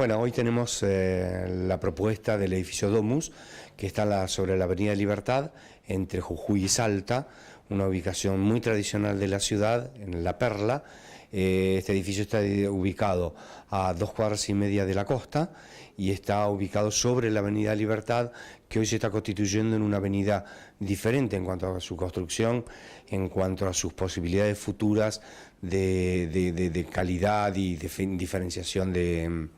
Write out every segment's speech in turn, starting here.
Bueno, hoy tenemos la propuesta del edificio Domus, que está sobre la Avenida Libertad, entre Jujuy y Salta, una ubicación muy tradicional de la ciudad, en La Perla. Este edificio está ubicado a 2,5 cuadras de la costa y está ubicado sobre la Avenida Libertad, que hoy se está constituyendo en una avenida diferente en cuanto a su construcción, en cuanto a sus posibilidades futuras de calidad y de diferenciación de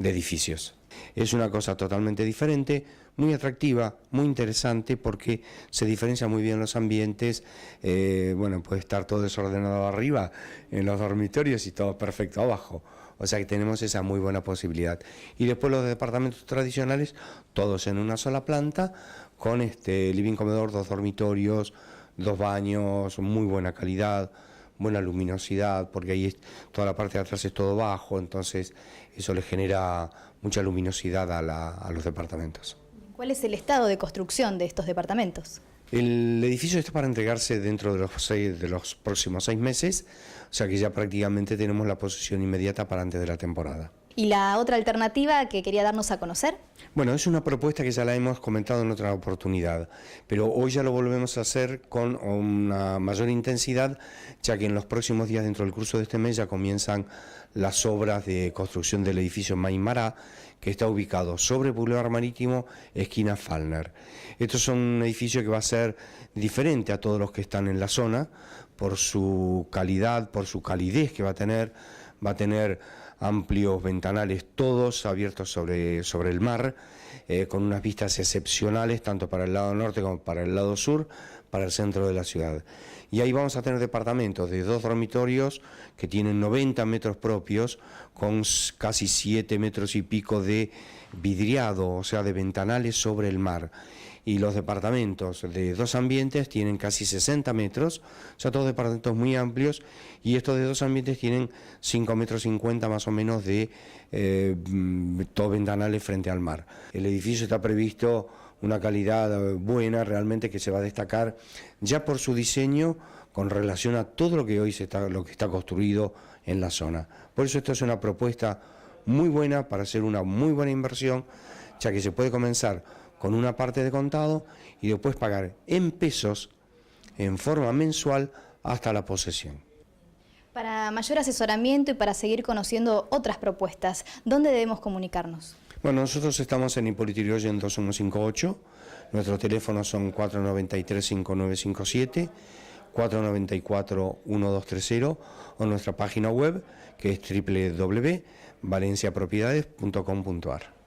edificios. Es una cosa totalmente diferente, muy atractiva, muy interesante, porque se diferencia muy bien los ambientes. Bueno, puede estar todo desordenado arriba en los dormitorios y todo perfecto abajo, o sea que tenemos esa muy buena posibilidad. Y después los departamentos tradicionales, todos en una sola planta, con living comedor, 2 dormitorios, 2 baños, muy buena calidad, buena luminosidad, porque ahí toda la parte de atrás es todo bajo, entonces eso le genera mucha luminosidad a los departamentos. ¿Cuál es el estado de construcción de estos departamentos? El edificio está para entregarse dentro de los próximos 6 meses, o sea que ya prácticamente tenemos la posesión inmediata para antes de la temporada. ¿Y la otra alternativa que quería darnos a conocer? Bueno, es una propuesta que ya la hemos comentado en otra oportunidad, pero hoy ya lo volvemos a hacer con una mayor intensidad, ya que en los próximos días, dentro del curso de este mes, ya comienzan las obras de construcción del edificio Maimará, que está ubicado sobre Boulevard Marítimo, esquina Falner. Esto es un edificio que va a ser diferente a todos los que están en la zona, por su calidad, por su calidez que va a tener amplios ventanales, todos abiertos sobre el mar, con unas vistas excepcionales, tanto para el lado norte como para el lado sur, para el centro de la ciudad. Y ahí vamos a tener departamentos de 2 dormitorios que tienen 90 metros propios, con casi 7 metros y pico de vidriado, o sea, de ventanales sobre el mar. Y los departamentos de 2 ambientes tienen casi 60 metros, o sea, todos departamentos muy amplios, y estos de 2 ambientes tienen 5,50 metros más o menos de todos ventanales frente al mar. El edificio está previsto una calidad buena, realmente, que se va a destacar ya por su diseño con relación a todo lo que hoy lo que está construido en la zona. Por eso esto es una propuesta muy buena para hacer una muy buena inversión, ya que se puede comenzar con una parte de contado y después pagar en pesos en forma mensual hasta la posesión. Para mayor asesoramiento y para seguir conociendo otras propuestas, ¿dónde debemos comunicarnos? Bueno, nosotros estamos en Hipólito Yrigoyen 2158, nuestros teléfonos son 493-5957, 494-1230, o nuestra página web, que es www.valenciapropiedades.com.ar.